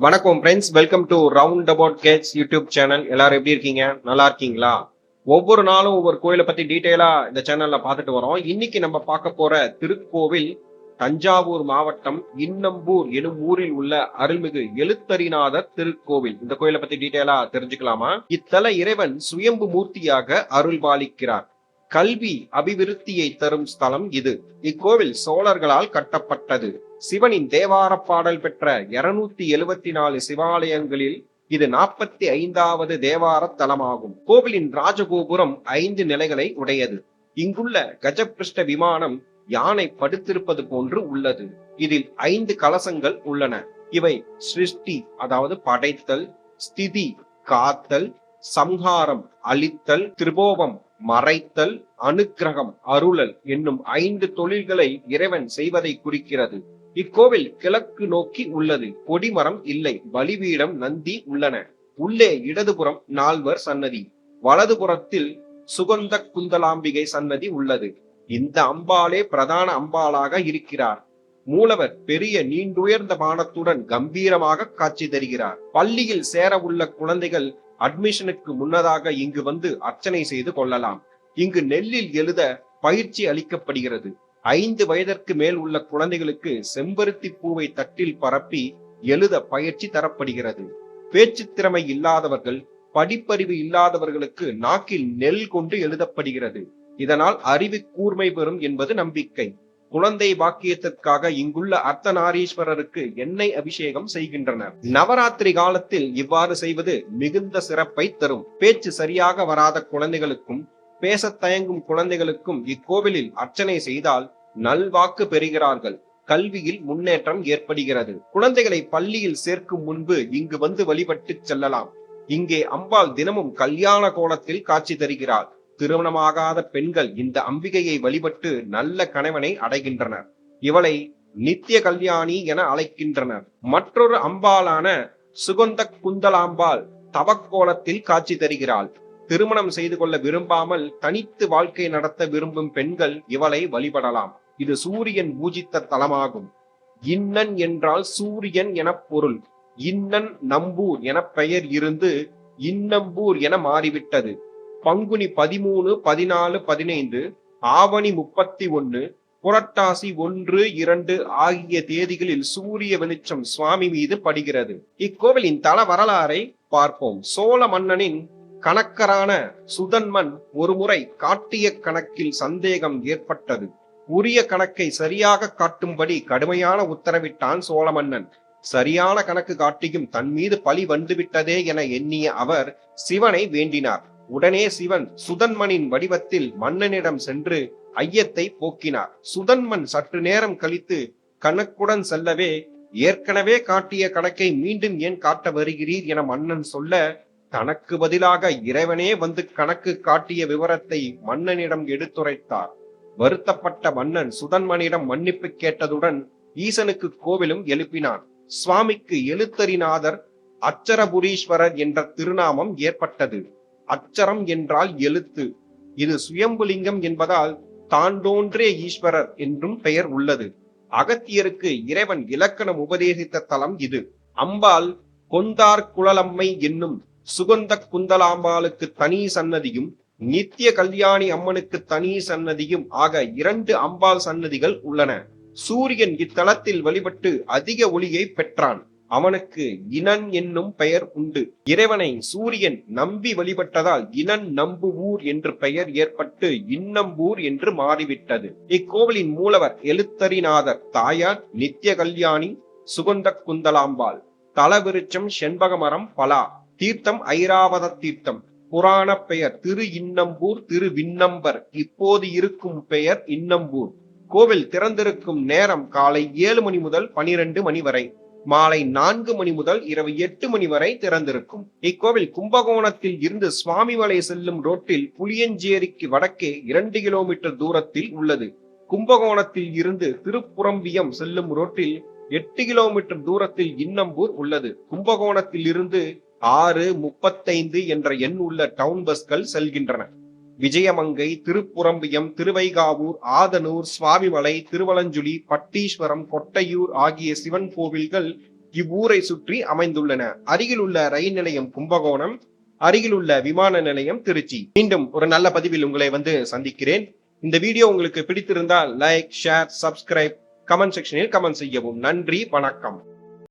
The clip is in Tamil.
வணக்கம் friends, welcome to round about Gates YouTube channel. எல்லாரும் எப்படி இருக்கீங்க? நல்லா இருக்கீங்களா? ஒவ்வொரு நாளும் ஒவ்வொரு கோயிலை பத்தி டீட்டெயிலா இந்த சேனல்ல பார்த்துட்டு வரோம். இன்னைக்கு நம்ம பார்க்க போற திருக்கோவில் தஞ்சாவூர் மாவட்டம் இன்னம்பூர் எனும் ஊரில் உள்ள அருள்மிகு எழுத்தரிநாதர் திருக்கோவில். இந்த கோயிலை பத்தி டீட்டெயிலா தெரிஞ்சுக்கலாமா? இத்தல இறைவன் சுயம்பு மூர்த்தியாக அருள் பாலிக்கிறார். கல்வி அபிவிருத்தியை தரும் ஸ்தலம் இது. இக்கோவில் சோழர்களால் கட்டப்பட்டது. சிவனின் தேவார பாடல் பெற்ற 274 சிவாலயங்களில் இது 45வது தேவார தலமாகும். கோவிலின் ராஜகோபுரம் 5 நிலைகளை உடையது. இங்குள்ள கஜபிருஷ்ட விமானம் யானை படுத்திருப்பது போன்று உள்ளது. இதில் 5 கலசங்கள் உள்ளன. இவை சிருஷ்டி அதாவது படைத்தல், ஸ்திதி காத்தல், சம்ஹாரம் அழித்தல், திரிபோகம் மறைத்தல், அனுக்கிரகம் அருளல் என்னும் 5 தொழில்களை இறைவன் செய்வதை குறிக்கிறது. இக்கோவில் கிழக்கு நோக்கி உள்ளது. கொடிமரம் இல்லை. பலிபீடம், நந்தி உள்ளன. உள்ளே இடதுபுறம் 4 சன்னதி, வலதுபுறத்தில் சுகந்த குந்தலாம்பிகை சன்னதி உள்ளது. இந்த அம்பாளே பிரதான அம்பாளாக இருக்கிறார். மூலவர் பெரிய நீண்டுயர்ந்த பானத்துடன் கம்பீரமாக காட்சி தருகிறார். பள்ளியில் சேர உள்ள குழந்தைகள் அட்மிஷனுக்கு முன்னதாக இங்கு வந்து அர்ச்சனை செய்து கொள்ளலாம். இங்கு நெல்லில் எழுத பயிற்சி அளிக்கப்படுகிறது. 5 வயதிற்கு மேல் உள்ள குழந்தைகளுக்கு செம்பருத்தி பூவை தட்டில் பரப்பி எழுத பயிற்சி தரப்படுகிறது. பேச்சு திறமை இல்லாதவர்கள், படிப்பறிவு இல்லாதவர்களுக்கு நாக்கில் நெல் கொண்டு எழுதப்படுகிறது. இதனால் அறிவு கூர்மை பெறும் என்பது நம்பிக்கை. குழந்தை பாக்கியத்திற்காக இங்குள்ள அர்த்தநாரீஸ்வரருக்கு எண்ணெய் அபிஷேகம் செய்கின்றனர். நவராத்திரி காலத்தில் இவ்வாறு செய்வது மிகுந்த சிறப்பை தரும். பேச்சு சரியாக வராத குழந்தைகளுக்கும் பேச தயங்கும் குழந்தைகளுக்கும் இக்கோவிலில் அர்ச்சனை செய்தால் நல்வாக்கு பெறுகிறார்கள். கல்வியில் முன்னேற்றம் ஏற்படுகிறது. குழந்தைகளை பள்ளியில் சேர்க்கும் முன்பு இங்கு வந்து வழிபட்டு செல்லலாம். இங்கே அம்பாள் தினமும் கல்யாண கோலத்தில் காட்சி தருகிறாள். திருமணமாகாத பெண்கள் இந்த அம்பிகையை வழிபட்டு நல்ல கணவனை அடைகின்றனர். இவளை நித்திய கல்யாணி என அழைக்கின்றனர். மற்றொரு அம்பாளான சுகந்த குந்தலாம்பாள் தவக்கோலத்தில் காட்சி தருகிறாள். திருமணம் செய்து கொள்ள விரும்பாமல் தனித்து வாழ்க்கை நடத்த விரும்பும் பெண்கள் இவளை வழிபடலாம். இது சூரியன் பூஜித்த தலமாகும். இன்னன் என்றால் சூரியன் என பொருள். இன்னன் நம்பூர் என பெயர் இருந்து இன்னம்பூர் என மாறிவிட்டது. பங்குனி 13, 14, 15, ஆவணி 31, புரட்டாசி 1, 2 ஆகிய தேதிகளில் சூரிய வெளிச்சம் சுவாமி மீது படுகிறது. இக்கோவிலின் தல வரலாறை பார்ப்போம். சோழ மன்னனின் கணக்கரான சுதன்மன் ஒருமுறை காட்டிய கணக்கில் சந்தேகம் ஏற்பட்டது. உரிய கணக்கை சரியாக காட்டும்படி கடுமையான உத்தரவிட்டான் சோழ மன்னன். சரியான கணக்கு காட்டியும் தன் மீது பழி வந்துவிட்டதே என எண்ணிய அவர் சிவனை வேண்டினார். உடனே சிவன் சுதன்மனின் வடிவத்தில் மன்னனிடம் சென்று ஐயத்தை போக்கினார். சுதன்மன் சற்று நேரம் கழித்து கணக்குடன் செல்லவே, ஏற்கனவே காட்டிய கணக்கை மீண்டும் ஏன் காட்ட வருகிறீர் என மன்னன் சொல்ல, தனக்கு பதிலாக இறைவனே வந்து கணக்கு காட்டிய விவரத்தை மன்னனிடம் எடுத்துரைத்தார். வருத்தப்பட்ட மன்னன் சுதன்மனிடம் மன்னிப்பு கேட்டதுடன் ஈசனுக்கு கோவிலும் எழுப்பினான். சுவாமிக்கு எழுத்தரிநாதர் அச்சரபுரீஸ்வரர் என்ற திருநாமம் ஏற்பட்டது. அச்சரம் என்றால் எழுத்து. இது சுயம்புலிங்கம் என்பதால் தாண்டோன்றே ஈஸ்வரர் என்றும் பெயர் உள்ளது. அகத்தியருக்கு இறைவன் இலக்கணம் உபதேசித்த தலம் இது. அம்பாள் கொந்தார் குழலம்மை என்னும் சுகந்த குந்தலாம்பாளுக்கு தனி சன்னதியும், நித்திய கல்யாணி அம்மனுக்கு தனி சன்னதியும் ஆக 2 அம்பாள் சன்னதிகள் உள்ளன. சூரியன் இத்தலத்தில் வழிபட்டு அதிக ஒளியை பெற்றான். அவனுக்கு இனன் என்னும் பெயர் உண்டு. இறைவனை சூரியன் நம்பி வழிபட்டதால் இனன் நம்பு ஊர் என்று பெயர் ஏற்பட்டு இன்னம்பூர் என்று மாறிவிட்டது. இக்கோவிலின் மூலவர் எழுத்தரிநாதர், தாயார் நித்திய கல்யாணி சுகந்த குந்தலாம்பாள். தலவிருச்சம் செண்பகமரம் பலா. தீர்த்தம் ஐராவத தீர்த்தம். புராண பெயர் திரு இன்னம்பூர், திரு விண்ணம்பர். இப்போது இருக்கும் பெயர் இன்னம்பூர். கோவில் திறந்திருக்கும் நேரம் காலை 7 மணி முதல் 12 மணி வரை, மாலை 4 மணி முதல் இரவு 8 மணி வரை திறந்திருக்கும். இக்கோவில் கும்பகோணத்தில் இருந்து சுவாமிமலை செல்லும் ரோட்டில் புளியஞ்சேரிக்கு வடக்கே 2 கிலோமீட்டர் தூரத்தில் உள்ளது. கும்பகோணத்தில் இருந்து திருப்புரம்பியம் செல்லும் ரோட்டில் 8 கிலோமீட்டர் தூரத்தில் இன்னம்பூர் உள்ளது. கும்பகோணத்தில் இருந்து 6:35 என்ற எண் உள்ள டவுன் பஸ்கள் செல்கின்றன. விஜயமங்கை, திருப்புரம்பியம், திருவைகாவூர், ஆதனூர், சுவாமிமலை, திருவலஞ்சுழி, பட்டீஸ்வரம், கொட்டையூர் ஆகிய சிவன் கோவில்கள் இவ்வூரை சுற்றி அமைந்துள்ளன. அருகில் உள்ள ரயில் நிலையம் கும்பகோணம், அருகில் உள்ள விமான நிலையம் திருச்சி. மீண்டும் ஒரு நல்ல பதிவில் உங்களை சந்திக்கிறேன். இந்த வீடியோ உங்களுக்கு பிடித்திருந்தால் லைக், ஷேர், சப்ஸ்கிரைப், கமெண்ட் செக்ஷனில் கமெண்ட் செய்யவும். நன்றி, வணக்கம்.